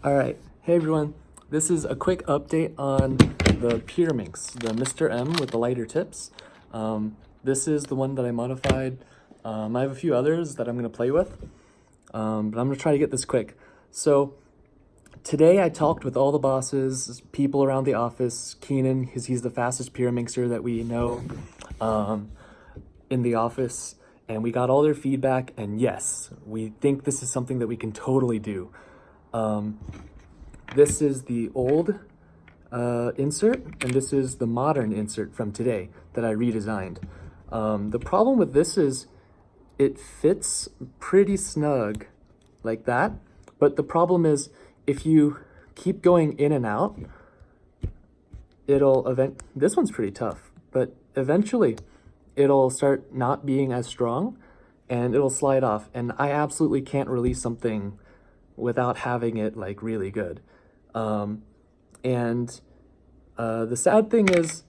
All right, hey everyone. This is a quick update on the Pyraminx, the Mr. M with the lighter tips. This is the one that I modified. I have a few others that I'm gonna play with, but I'm gonna try to get this quick. So today I talked with all the bosses, people around the office, Keenan, because he's the fastest Pyraminxer that we know in the office, and we got all their feedback, and yes, we think this is something that we can totally do. This is the old insert, and this is the modern insert from today that I redesigned. The problem with this is it fits pretty snug like that, but the problem is if you keep going in and out, this one's pretty tough, but eventually it'll start not being as strong and it'll slide off, and I absolutely can't release something without having it like really good. The sad thing is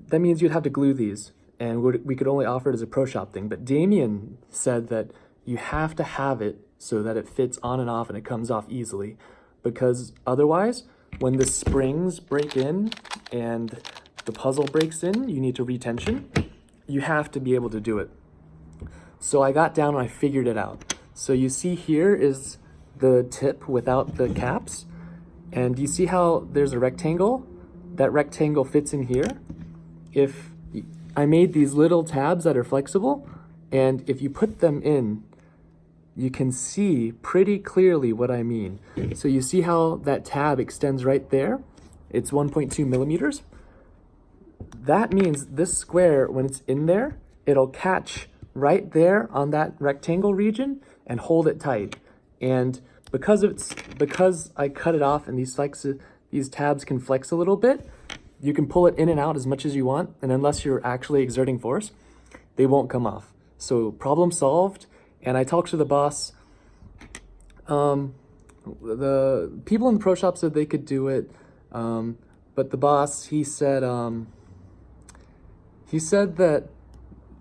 that means you'd have to glue these, and we could only offer it as a pro shop thing. But Damien said that you have to have it so that it fits on and off and it comes off easily, because otherwise when the springs break in and the puzzle breaks in, you need to retension. You have to be able to do it. So I got down and I figured it out. So you see here is the tip without the caps, and you see how there's a rectangle? That rectangle fits in here. If I made these little tabs that are flexible, and if you put them in, you can see pretty clearly what I mean. So you see how that tab extends right there? It's 1.2 millimeters. That means this square, when it's in there, it'll catch right there on that rectangle region and hold it tight. And because I cut it off and these tabs can flex a little bit, you can pull it in and out as much as you want, and unless you're actually exerting force, they won't come off. So problem solved. And I talked to the boss. The people in the pro shop said they could do it, but the boss, he said that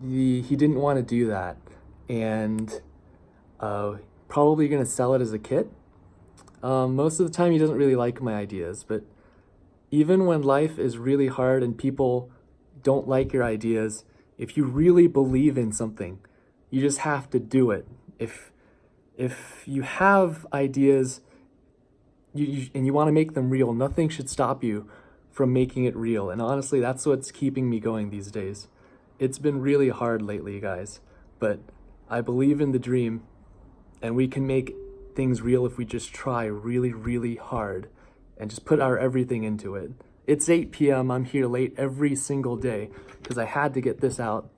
he didn't want to do that, and probably gonna sell it as a kit. Most of the time he doesn't really like my ideas, but even when life is really hard and people don't like your ideas, if you really believe in something, you just have to do it. If you have ideas and you want to make them real, nothing should stop you from making it real. And honestly, that's what's keeping me going these days. It's been really hard lately, guys, but I believe in the dream, and we can make things real if we just try really, really hard and just put our everything into it. It's 8 p.m. I'm here late every single day because I had to get this out.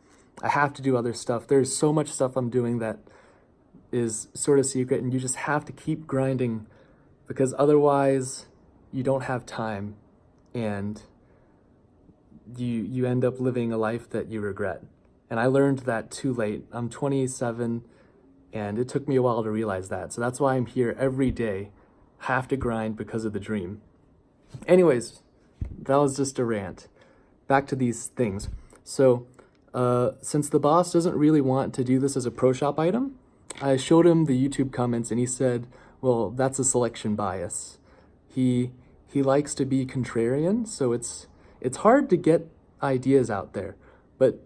I have to do other stuff. There's so much stuff I'm doing that is sort of secret, and you just have to keep grinding because otherwise you don't have time, and you end up living a life that you regret. And I learned that too late. I'm 27, and it took me a while to realize that. So that's why I'm here every day, have to grind because of the dream. Anyways, that was just a rant. Back to these things. So since the boss doesn't really want to do this as a pro shop item, I showed him the YouTube comments, and he said, well, that's a selection bias. He likes to be contrarian, so it's hard to get ideas out there, but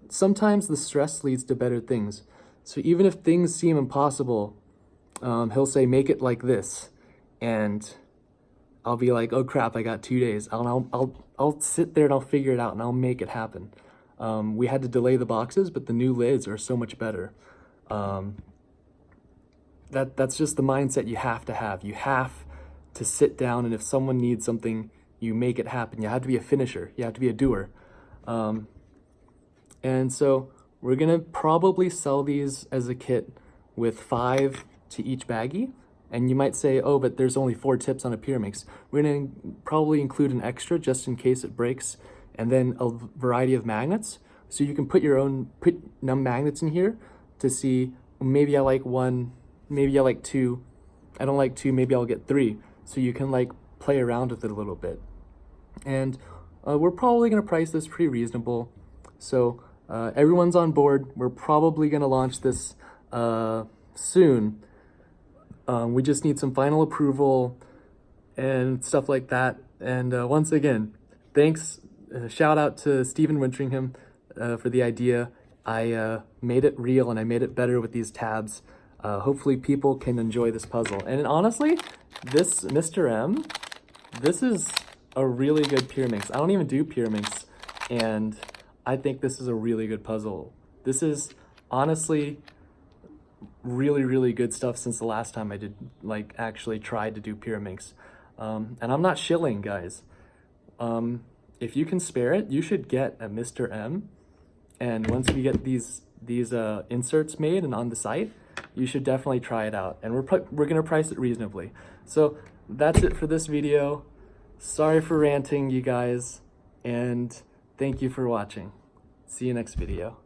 sometimes the stress leads to better things. So even if things seem impossible, he'll say, make it like this, and I'll be like, oh crap, I got 2 days. I'll sit there and I'll figure it out and I'll make it happen. We had to delay the boxes, but the new lids are so much better. That's just the mindset you have to have. You have to sit down, and if someone needs something, you make it happen. You have to be a finisher. You have to be a doer. And so we're gonna probably sell these as a kit with 5 to each baggie. And you might say, oh, but there's only 4 tips on a Pyraminx. We're gonna probably include an extra just in case it breaks, and then a variety of magnets. So you can put magnets in here to see, maybe I like 1, maybe I like 2, I don't like 2, maybe I'll get 3. So you can like play around with it a little bit. And we're probably gonna price this pretty reasonable. So everyone's on board. We're probably gonna launch this soon. We just need some final approval and stuff like that. And once again, thanks, shout out to Stephen Winteringham for the idea. I made it real and I made it better with these tabs. Hopefully people can enjoy this puzzle. And honestly, this Mr. M, this is a really good Pyraminx. I don't even do Pyraminx, and I think this is a really good puzzle. This is honestly really, really good stuff since the last time I did, like, actually tried to do Pyraminx. And I'm not shilling, guys. If you can spare it, you should get a Mr. M. And once we get these inserts made and on the site, you should definitely try it out. And we're gonna price it reasonably. So that's it for this video. Sorry for ranting, you guys, and thank you for watching. See you next video.